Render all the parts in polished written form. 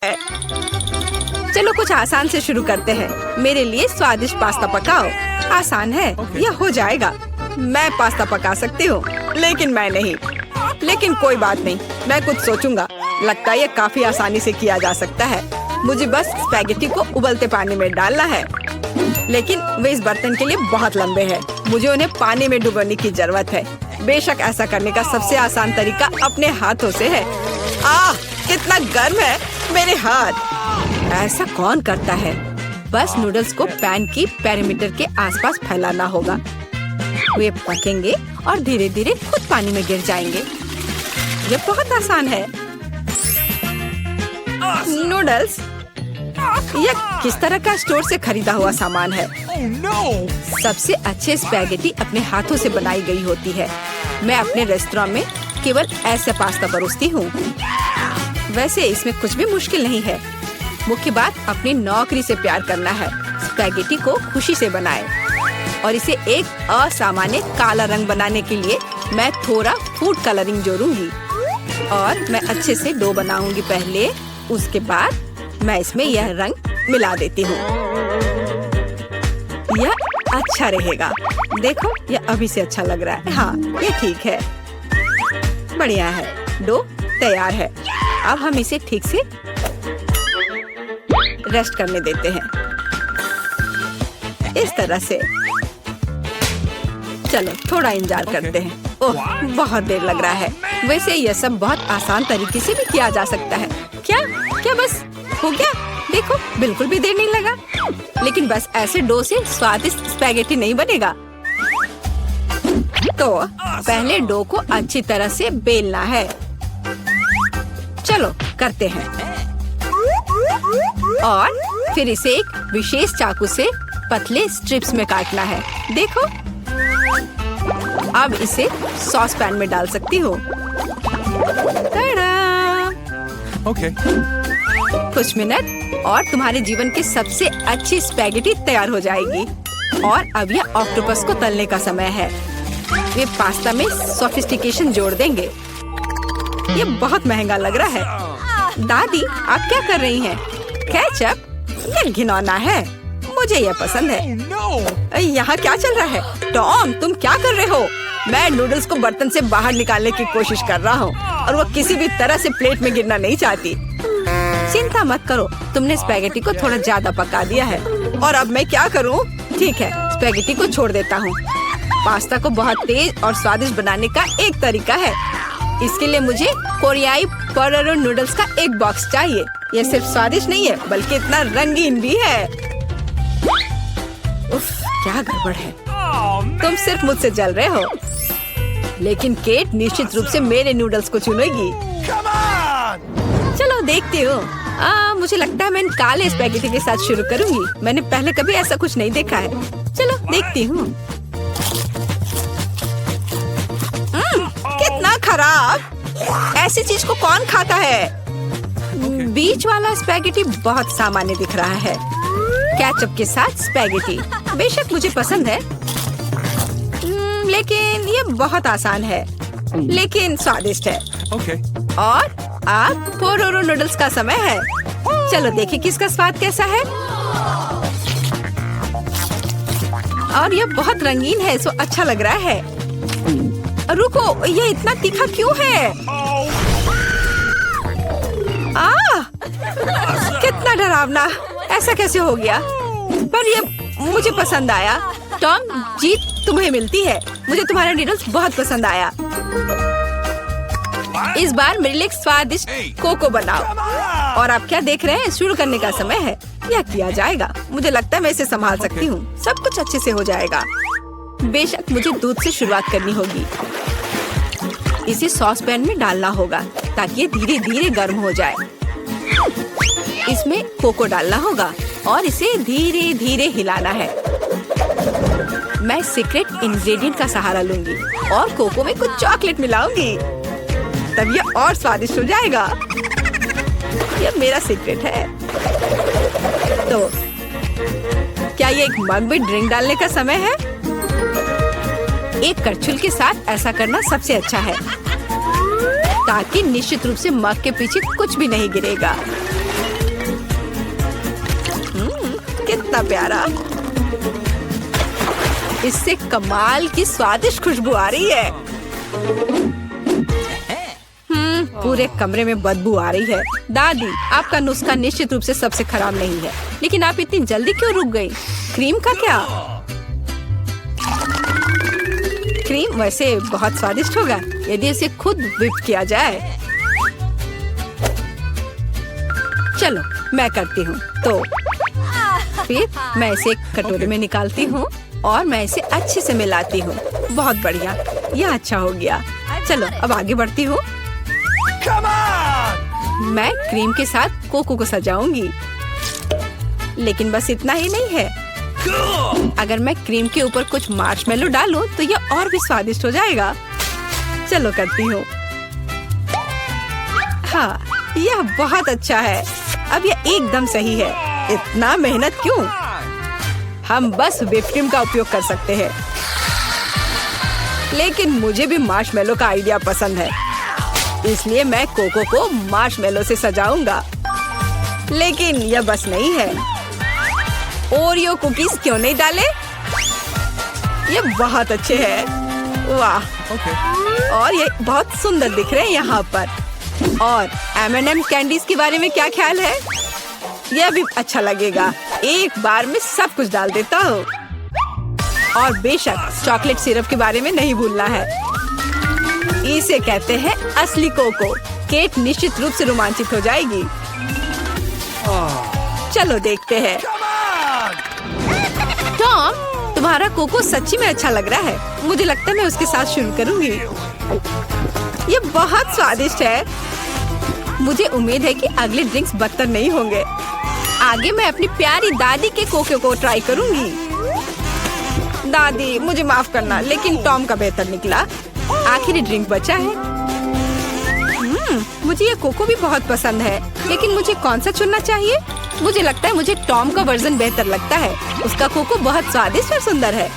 चलो कुछ आसान से शुरू करते हैं। मेरे लिए स्वादिष्ट पास्ता पकाओ। आसान है, यह हो जाएगा। मैं पास्ता पका सकती हूँ, लेकिन मैं नहीं। लेकिन कोई बात नहीं, मैं कुछ सोचूंगा। लगता है ये काफी आसानी से किया जा सकता है। मुझे बस स्पैगेटी को उबलते पानी में डालना है, लेकिन वे इस बर्तन के लिए बहुत लंबे हैं। मुझे उन्हें पानी में डुबोने की जरूरत है। बेशक ऐसा करने का सबसे आसान तरीका अपने हाथों से है। आह, कितना गर्म है मेरे हाथ। ऐसा कौन करता है? बस नूडल्स को पैन की पेरीमीटर के आसपास फैलाना होगा। वे पकेंगे और धीरे धीरे खुद पानी में गिर जाएंगे। ये बहुत आसान है। नूडल्स यह किस तरह का स्टोर से खरीदा हुआ सामान है? सबसे अच्छे स्पैगेटी अपने हाथों से बनाई गई होती है। मैं अपने रेस्टोरेंट में केवल ऐसे पास्ता परोसती हूँ। वैसे इसमें कुछ भी मुश्किल नहीं है। मुख्य बात अपनी नौकरी से प्यार करना है। स्पैगेटी को खुशी से बनाएं और इसे एक असामान्य काला रंग बनाने के लिए मैं थोड़ा फूड कलरिंग जोड़ूंगी और मैं अच्छे से डो बनाऊंगी पहले। उसके बाद मैं इसमें यह रंग मिला देती हूँ। यह अच्छा रहेगा। देखो, यह अभी से अच्छा लग रहा है। हाँ, ये ठीक है। बढ़िया है। डो तैयार है। अब हम इसे ठीक से रेस्ट करने देते हैं, इस तरह से। चलो थोड़ा इंतजार करते हैं। ओह, बहुत देर लग रहा है। वैसे यह सब बहुत आसान तरीके से भी किया जा सकता है। क्या बस हो गया? देखो, बिल्कुल भी देर नहीं लगा। लेकिन बस ऐसे डो से स्वादिष्ट स्पैगेटी नहीं बनेगा। तो पहले डो को अच्छी तरह से बेलना है। चलो करते हैं। और फिर इसे एक विशेष चाकू से पतले स्ट्रिप्स में काटना है। देखो, अब इसे सॉस पैन में डाल सकती हूँ। Okay. कुछ मिनट और तुम्हारे जीवन की सबसे अच्छी स्पैगेटी तैयार हो जाएगी। और अब यह ऑक्टोपस को तलने का समय है। वे पास्ता में सोफिस्टिकेशन जोड़ देंगे। ये बहुत महंगा लग रहा है। दादी, आप क्या कर रही हैं? केचप? ये घिनौना है। मुझे यह पसंद है। यहाँ क्या चल रहा है? टॉम, तुम क्या कर रहे हो? मैं नूडल्स को बर्तन से बाहर निकालने की कोशिश कर रहा हूँ और वो किसी भी तरह से प्लेट में गिरना नहीं चाहती। चिंता मत करो, तुमने स्पैगेटी को थोड़ा ज्यादा पका दिया है। और अब मैं क्या करूँ? ठीक है, स्पैगेटी को छोड़ देता हूँ। पास्ता को बहुत तेज और स्वादिष्ट बनाने का एक तरीका है। इसके लिए मुझे कोरियाई पोटेटो नूडल्स का एक बॉक्स चाहिए। ये सिर्फ स्वादिष्ट नहीं है, बल्कि इतना रंगीन भी है। उफ, क्या गड़बड़ है। तुम सिर्फ मुझसे जल रहे हो। लेकिन केट निश्चित रूप से मेरे नूडल्स को चुनेगी। चलो देखती हूँ। मुझे लगता है मैं काले स्पैगेटी के साथ शुरू करूँगी। मैंने पहले कभी ऐसा कुछ नहीं देखा है। चलो देखती हूँ। कितना खराब! ऐसी चीज को कौन खाता है? बीच वाला स्पैगेटी बहुत सामान्य दिख रहा है। केचप के साथ स्पैगेटी बेशक मुझे पसंद है, लेकिन ये बहुत आसान है, लेकिन स्वादिष्ट है। Okay. और अब पोटेटो नूडल्स का समय है। चलो देखें किसका स्वाद कैसा है। और ये बहुत रंगीन है, सो अच्छा लग रहा है। रुको, ये इतना तीखा क्यों है? कितना डरावना! ऐसा कैसे हो गया? पर ये मुझे पसंद आया। टॉम, जीत तुम्हें मिलती है। मुझे तुम्हारा नूडल्स बहुत पसंद आया। इस बार मेरे लिए एक स्वादिष्ट कोको बनाओ। और आप क्या देख रहे हैं? शुरू करने का समय है। यह किया जाएगा। मुझे लगता है मैं इसे संभाल सकती हूँ। सब कुछ अच्छे से हो जाएगा। बेशक मुझे दूध से शुरुआत करनी होगी। इसे सॉस पैन में डालना होगा ताकि ये धीरे धीरे गर्म हो जाए। इसमें कोको डालना होगा और इसे धीरे धीरे हिलाना है। मैं सीक्रेट इंग्रेडिएंट का सहारा लूंगी और कोको में कुछ चॉकलेट मिलाऊंगी, तब ये और स्वादिष्ट हो जाएगा। ये मेरा सीक्रेट है। तो क्या ये एक मग में ड्रिंक डालने का समय है? एक करछुल के साथ ऐसा करना सबसे अच्छा है, ताकि निश्चित रूप से मग के पीछे कुछ भी नहीं गिरेगा। कितना प्यारा। इससे कमाल की स्वादिष्ट खुशबू आ रही है। पूरे कमरे में बदबू आ रही है। दादी, आपका नुस्खा निश्चित रूप से सबसे खराब नहीं है, लेकिन आप इतनी जल्दी क्यों रुक गई? क्रीम का क्या? क्रीम वैसे बहुत स्वादिष्ट होगा यदि इसे खुद व्हिप किया जाए। चलो मैं करती हूँ। तो फिर मैं इसे एक कटोरे में निकालती हूँ और मैं इसे अच्छे से मिलाती हूँ। बहुत बढ़िया, यह अच्छा हो गया। चलो अब आगे बढ़ती हूँ। मैं क्रीम के साथ कोको को सजाऊंगी, लेकिन बस इतना ही नहीं है। अगर मैं क्रीम के ऊपर कुछ मार्शमेलो डालूं तो यह और भी स्वादिष्ट हो जाएगा। चलो करती हूँ। हाँ, यह बहुत अच्छा है। अब यह एकदम सही है। इतना मेहनत क्यों? हम बस व्हिप क्रीम का उपयोग कर सकते हैं। लेकिन मुझे भी मार्शमेलो का आइडिया पसंद है, इसलिए मैं कोको को मार्शमेलो से सजाऊंगा। लेकिन यह बस नहीं है। ओरियो कुकीज क्यों नहीं डाले? ये बहुत अच्छे हैं। वाह, और ये बहुत सुंदर दिख रहे हैं यहाँ पर। और M&M कैंडीज के बारे में क्या ख्याल है? यह भी अच्छा लगेगा। एक बार में सब कुछ डाल देता हूँ। और बेशक चॉकलेट सिरप के बारे में नहीं भूलना है। इसे कहते हैं असली कोको। केट निश्चित रूप से रोमांचित हो जाएगी। चलो देखते हैं। टॉम, तुम्हारा कोको सच्ची में अच्छा लग रहा है। मुझे लगता है मैं उसके साथ शुरू करूंगी। ये बहुत स्वादिष्ट है। मुझे उम्मीद है कि अगले ड्रिंक्स बदतर नहीं होंगे। आगे मैं अपनी प्यारी दादी के कोको को ट्राई करूंगी। दादी, मुझे माफ करना, लेकिन टॉम का बेहतर निकला। आखिरी ड्रिंक बचा है। मुझे ये कोको भी बहुत पसंद है, लेकिन मुझे कौन सा चुनना चाहिए? मुझे लगता है मुझे टॉम का वर्जन बेहतर लगता है। उसका कोको बहुत स्वादिष्ट और सुंदर है।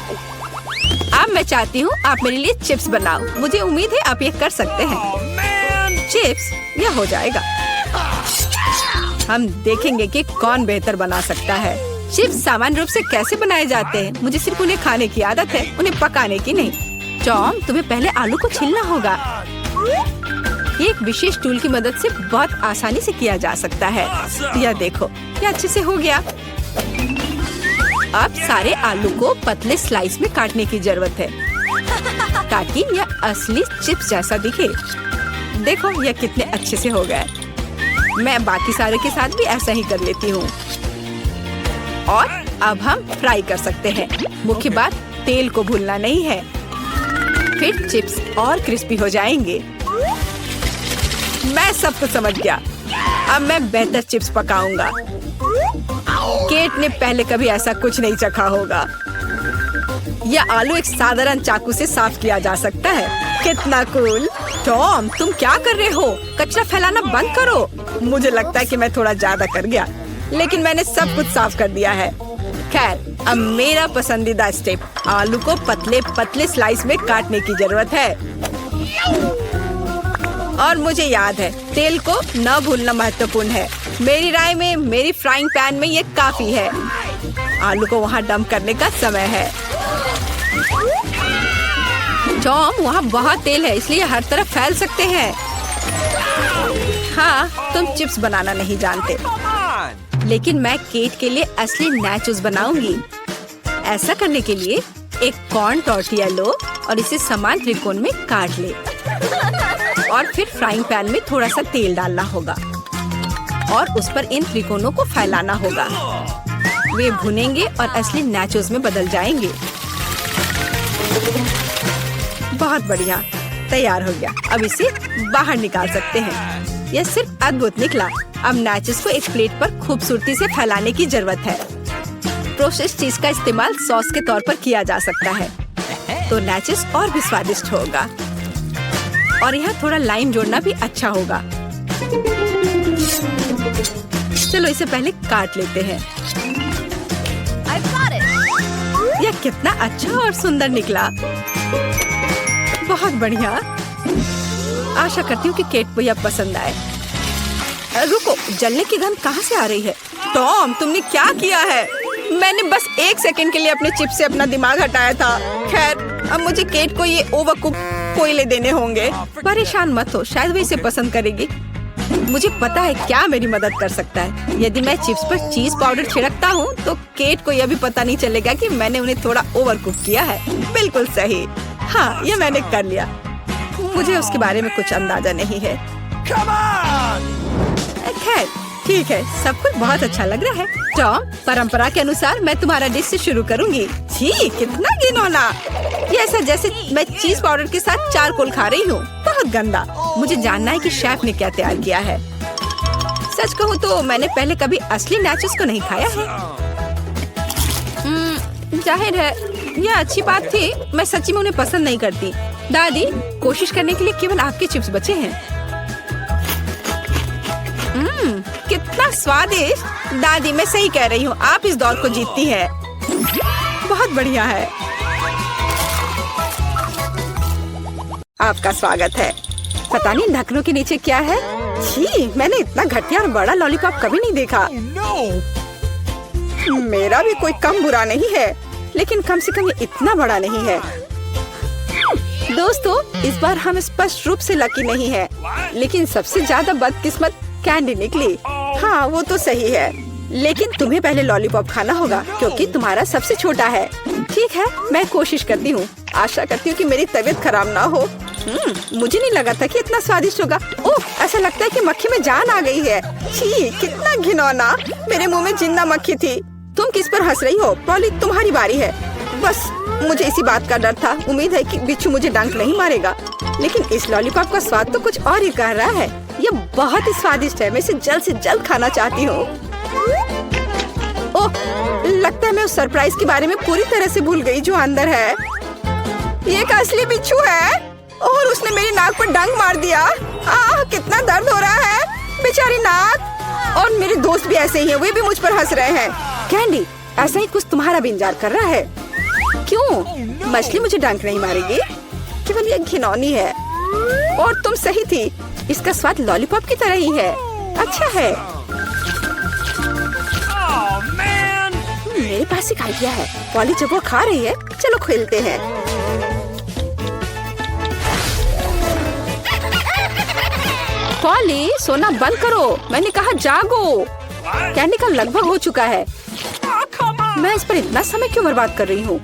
अब मैं चाहती हूँ आप मेरे लिए चिप्स बनाओ। मुझे उम्मीद है आप ये कर सकते हैं। चिप्स, यह हो जाएगा। हम देखेंगे कि कौन बेहतर बना सकता है। चिप्स सामान्य रूप से कैसे बनाए जाते हैं? मुझे सिर्फ उन्हें खाने की आदत है, उन्हें पकाने की नहीं। टॉम, तुम्हें पहले आलू को छीलना होगा। ये एक विशेष टूल की मदद से बहुत आसानी से किया जा सकता है। यह देखो, यह अच्छे से हो गया। अब सारे आलू को पतले स्लाइस में काटने की जरूरत है, ताकि यह असली चिप्स जैसा दिखे। देखो यह कितने अच्छे से हो गए। मैं बाकी सारे के साथ भी ऐसा ही कर लेती हूँ। और अब हम फ्राई कर सकते हैं। मुख्य बात, तेल को भूलना नहीं है। फिर चिप्स और क्रिस्पी हो जाएंगे। मैं सब कुछ समझ गया। अब मैं बेहतर चिप्स पकाऊंगा। केट ने पहले कभी ऐसा कुछ नहीं चखा होगा। यह आलू एक साधारण चाकू से साफ किया जा सकता है। कितना कूल। टॉम, तुम क्या कर रहे हो? कचरा फैलाना बंद करो। मुझे लगता है कि मैं थोड़ा ज्यादा कर गया, लेकिन मैंने सब कुछ साफ कर दिया है। खैर, अब मेरा पसंदीदा स्टेप, आलू को पतले पतले स्लाइस में काटने की जरूरत है। और मुझे याद है, तेल को न भूलना महत्वपूर्ण है। मेरी राय में मेरी फ्राइंग पैन में ये काफी है। आलू को वहाँ डंप करने का समय है। टॉम, वहाँ बहुत तेल है, इसलिए हर तरफ फैल सकते हैं। हाँ, तुम चिप्स बनाना नहीं जानते, लेकिन मैं केट के लिए असली नाचोस बनाऊंगी। ऐसा करने के लिए एक कॉर्न टॉर्टिया लो और इसे समान त्रिकोण में काट ले। और फिर फ्राइंग पैन में थोड़ा सा तेल डालना होगा और उस पर इन त्रिकोणों को फैलाना होगा। वे भुनेंगे और असली नाचोस में बदल जाएंगे। बहुत बढ़िया, तैयार हो गया। अब इसे बाहर निकाल सकते हैं। यह सिर्फ अद्भुत निकला। अब नाचोस को एक प्लेट पर खूबसूरती से फैलाने की जरूरत है। प्रोसेस्ड चीज का इस्तेमाल सॉस के तौर पर किया जा सकता है, तो नाचोस और भी स्वादिष्ट होगा। और यहाँ थोड़ा लाइम जोड़ना भी अच्छा होगा। चलो इसे पहले काट लेते हैं। यह कितना अच्छा और सुंदर निकला। बहुत बढ़िया। आशा करती हूँ कि केट को यह पसंद आए। रुको, जलने की गंध कहाँ से आ रही है? टॉम, तुमने क्या किया है? मैंने बस 1 सेकंड के लिए अपने चिप्स से अपना दिमाग हटाया था। खैर, अब मुझे केट को ये ओवरकुक कोयले देने होंगे। परेशान मत हो, शायद वो इसे पसंद करेगी। मुझे पता है क्या मेरी मदद कर सकता है। यदि मैं चिप्स पर चीज पाउडर छिड़कता हूँ तो केट को यह भी पता नहीं चलेगा कि मैंने उन्हें थोड़ा ओवरकुक किया है। बिल्कुल सही। हाँ, ये मैंने कर लिया। मुझे उसके बारे में कुछ अंदाजा नहीं है। खैर, ठीक है, सब कुछ बहुत अच्छा लग रहा है। टॉम, परंपरा के अनुसार मैं तुम्हारा डिश से शुरू करूंगी। छी, कितना घिनौना। ये ऐसा जैसे मैं चीज पाउडर के साथ चारकोल खा रही हूँ। बहुत गंदा। मुझे जानना है कि शेफ ने क्या तैयार किया है। सच कहूँ तो मैंने पहले कभी असली नाचोस को नहीं खाया है। जाहिर है, यह अच्छी बात थी। मैं सच्ची में उन्हें पसंद नहीं करती। दादी, कोशिश करने के लिए केवल आपके चिप्स बचे हैं। कितना स्वादिष्ट। दादी, मैं सही कह रही हूँ, आप इस दौर को जीतती हैं। बहुत बढ़िया है। आपका स्वागत है। पता नहीं ढक्कनों के नीचे क्या है। छी, मैंने इतना घटिया और बड़ा लॉलीपॉप कभी नहीं देखा। मेरा भी कोई कम बुरा नहीं है, लेकिन कम से कम ये इतना बड़ा नहीं है। दोस्तों, इस बार हम स्पष्ट रूप से लकी नहीं है, लेकिन सबसे ज्यादा बदकिस्मत कैंडी निकली। हाँ, वो तो सही है, लेकिन तुम्हें पहले लॉलीपॉप खाना होगा क्योंकि तुम्हारा सबसे छोटा है। ठीक है, मैं कोशिश करती हूँ। आशा करती हूँ कि मेरी तबीयत खराब ना हो। मुझे नहीं लगा था कि इतना स्वादिष्ट होगा। ओह, ऐसा लगता है कि मक्खी में जान आ गई है। छी, कितना घिनौना। मेरे मुंह में जिंदा मक्खी थी। तुम किस पर हंस रही हो? पॉली, तुम्हारी बारी है। बस मुझे इसी बात का डर था। उम्मीद है कि बिच्छू मुझे डंक नहीं मारेगा। लेकिन इस लॉलीपॉप का स्वाद तो कुछ और ही कह रहा है। ये बहुत ही स्वादिष्ट है। मैं इसे जल्द से जल्द खाना चाहती हूँ। ओह, लगता है मैं उस सरप्राइज के बारे में पूरी तरह से भूल गई जो अंदर है। ये एक असली बिच्छू है और उसने मेरी नाक पर डंक मार दिया। आह, कितना दर्द हो रहा है। बेचारी नाक। और मेरे दोस्त भी ऐसे ही हैं, वे भी मुझ पर हंस रहे हैं। कैंडी, ऐसा ही कुछ तुम्हारा भी इंतजार कर रहा है। क्यों? मछली मुझे डंक नहीं मारेगी, केवल ये घिनौनी है। और तुम सही थी, इसका स्वाद लॉलीपॉप की तरह ही है। अच्छा है। मेरे पास एक आइडिया है। पॉली जब वो खा रही है, चलो खेलते हैं। पॉली, सोना बंद करो। मैंने कहा जागो। कैंडी का लगभग हो चुका है। मैं इस पर इतना समय क्यों बर्बाद कर रही हूँ?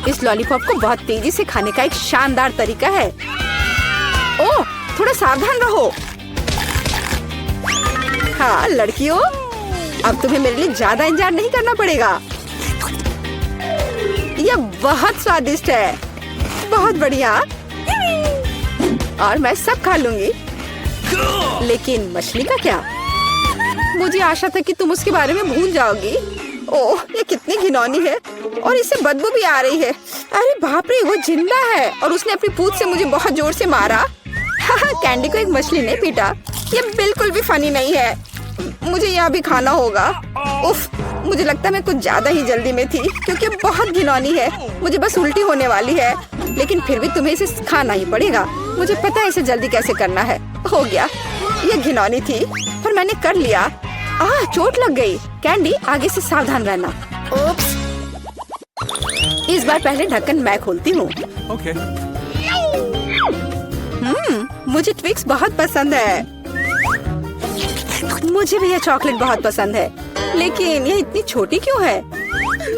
इस लॉलीपॉप को बहुत तेजी से खाने का एक शानदार तरीका है। ओह, थोड़ा सावधान रहो। हाँ लड़कियों, अब तुम्हें मेरे लिए ज्यादा इंतजार नहीं करना पड़ेगा। यह बहुत स्वादिष्ट है। बहुत बढ़िया। और मैं सब खा लूंगी। लेकिन मछली का क्या? मुझे आशा था कि तुम उसके बारे में भूल जाओगी। ओह, ये कितनी घिनौनी है और इससे बदबू भी आ रही है। अरे बाप रे, वो जिंदा है और उसने अपनी पूंछ से मुझे बहुत जोर से मारा। कैंडी को एक मछली ने पीटा। ये बिल्कुल भी फनी नहीं है। मुझे यह भी खाना होगा। उफ, मुझे लगता है मैं कुछ ज्यादा ही जल्दी में थी क्योंकि बहुत घिनौनी है। मुझे बस उल्टी होने वाली है, लेकिन फिर भी तुम्हें इसे खाना ही पड़ेगा। मुझे पता है इसे जल्दी कैसे करना है। हो गया। ये घिनौनी थी पर मैंने कर लिया। चोट लग गई। कैंडी, आगे से सावधान रहना। ओप्स। इस बार पहले ढक्कन मैं खोलती हूँ। Okay. मुझे ट्विक्स बहुत पसंद है। मुझे भी यह चॉकलेट बहुत पसंद है, लेकिन यह इतनी छोटी क्यों है?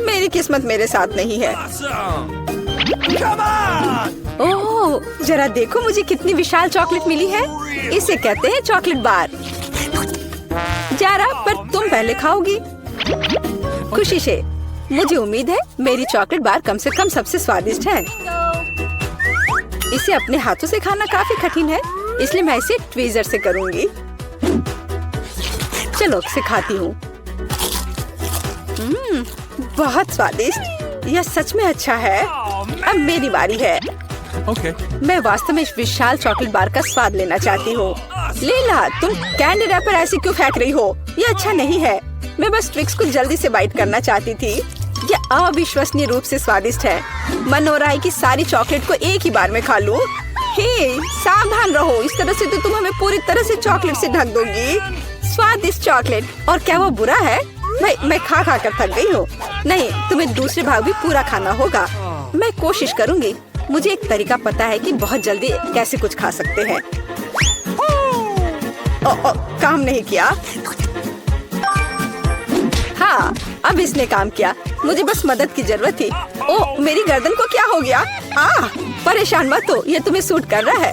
मेरी किस्मत मेरे साथ नहीं है। ओह, जरा देखो मुझे कितनी विशाल चॉकलेट मिली है। इसे कहते हैं चॉकलेट बार। जारा, पर तुम पहले खाओगी। खुशी से। मुझे उम्मीद है मेरी चॉकलेट बार कम से कम सबसे स्वादिष्ट है। इसे अपने हाथों से खाना काफी कठिन है, इसलिए मैं इसे ट्वीजर से करूंगी। चलो इसे खाती हूँ। बहुत स्वादिष्ट। यह सच में अच्छा है। अब मेरी बारी है। Okay. मैं वास्तव में इस विशाल चॉकलेट बार का स्वाद लेना चाहती हूँ। लीला, तुम कैंडी रैपर ऐसे क्यों फेंक रही हो? ये अच्छा नहीं है। मैं बस ट्विक्स को जल्दी से बाइट करना चाहती थी। यह अविश्वसनीय रूप से स्वादिष्ट है। मन हो रहा है कि सारी चॉकलेट को एक ही बार में खा लूं। हे, सावधान रहो, इस तरह से तो तुम हमें पूरी तरह से चॉकलेट से ढक दोगी। स्वादिष्ट चॉकलेट। और क्या वो बुरा है? मैं खा खा कर थक गई हूँ। नहीं, तुम्हें दूसरे भाग भी पूरा खाना होगा। मैं कोशिश करूँगी। मुझे एक तरीका पता है कि बहुत जल्दी कैसे कुछ खा सकते हैं। काम नहीं किया। हाँ, अब इसने काम किया। मुझे बस मदद की जरूरत थी। ओह, मेरी गर्दन को क्या हो गया? परेशान मत हो, ये तुम्हें सूट कर रहा है।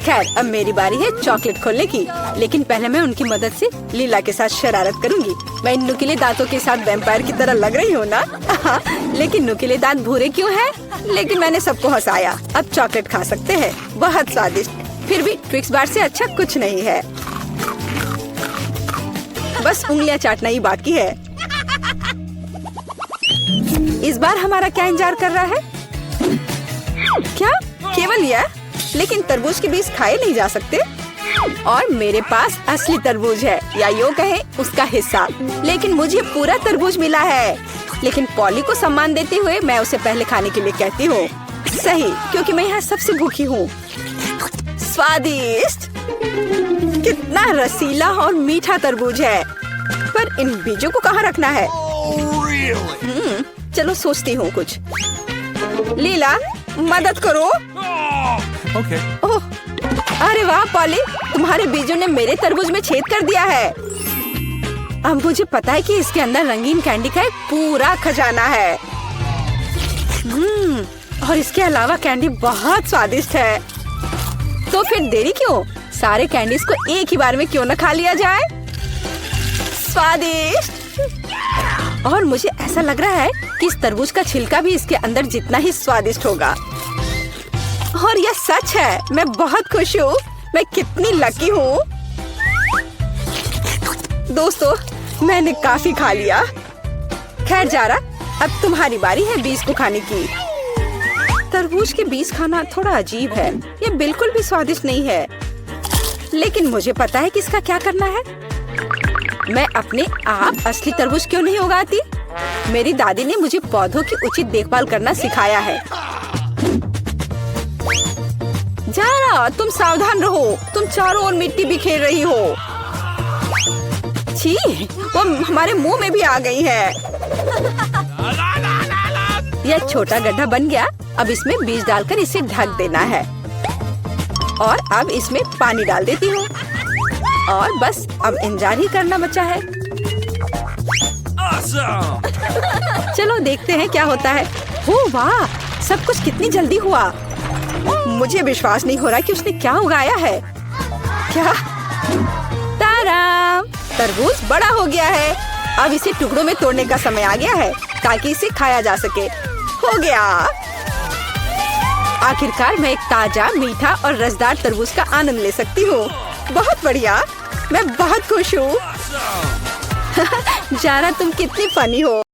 खैर, अब मेरी बारी है चॉकलेट खोलने की। लेकिन पहले मैं उनकी मदद से लीला के साथ शरारत करूंगी। मैं इन नुकीले दांतों के साथ वैम्पायर की तरह लग रही हूँ ना? लेकिन नुकीले दांत भूरे क्यों हैं? लेकिन मैंने सबको हंसाया। अब चॉकलेट खा सकते हैं, बहुत स्वादिष्ट। फिर भी ट्विक्स बार से अच्छा कुछ नहीं है। बस उंगलियां चाटना ही बाकी है। इस बार हमारा क्या इंतजार कर रहा है? क्या केवल यह? लेकिन तरबूज के बीज खाए नहीं जा सकते। और मेरे पास असली तरबूज है, या यूँ कहें उसका हिस्सा। लेकिन मुझे पूरा तरबूज मिला है। लेकिन पॉली को सम्मान देते हुए मैं उसे पहले खाने के लिए कहती हूँ। सही, क्योंकि मैं यहाँ सबसे भूखी हूँ। स्वादिष्ट, कितना रसीला और मीठा तरबूज है। पर इन बीजों को कहाँ रखना है? चलो सोचती हूँ कुछ। लीला, मदद करो। Okay. ओह, अरे वाह पॉली, तुम्हारे बीजों ने मेरे तरबूज में छेद कर दिया है। अब मुझे पता है कि इसके अंदर रंगीन कैंडी का एक पूरा खजाना है। और इसके अलावा कैंडी बहुत स्वादिष्ट है। तो फिर देरी क्यों? सारे कैंडीज को एक ही बार में क्यों न खा लिया जाए? स्वादिष्ट। और मुझे ऐसा लग रहा है कि इस तरबूज का छिलका भी इसके अंदर जितना ही स्वादिष्ट होगा। और यह सच है। मैं बहुत खुश हूँ। मैं कितनी लकी हूँ। दोस्तों, मैंने काफी खा लिया। खैर जारा, अब तुम्हारी बारी है बीज को खाने की। तरबूज के बीज खाना थोड़ा अजीब है। ये बिल्कुल भी स्वादिष्ट नहीं है। लेकिन मुझे पता है कि इसका क्या करना है। मैं अपने आप असली तरबूज क्यों नहीं उगाती? मेरी दादी ने मुझे पौधों की उचित देखभाल करना सिखाया है। जारा, तुम सावधान रहो। तुम चारों ओर मिट्टी बिखेर रही हो। छी, वो हमारे मुंह में भी आ गई है। यह छोटा गड्ढा बन गया। अब इसमें बीज डालकर इसे ढक देना है। और अब इसमें पानी डाल देती हूँ। और बस अब इंतजार ही करना बचा है। Awesome. चलो देखते हैं क्या होता है। हो वाह, सब कुछ कितनी जल्दी हुआ। मुझे विश्वास नहीं हो रहा कि उसने क्या उगाया है। क्या? ताराम, तरबूज बड़ा हो गया है। अब इसे टुकड़ों में तोड़ने का समय आ गया है ताकि इसे खाया जा सके। हो गया। आखिरकार मैं एक ताजा, मीठा और रसदार तरबूज का आनंद ले सकती हूँ। बहुत बढ़िया, मैं बहुत खुश हूँ। जारा, तुम कितनी फनी हो।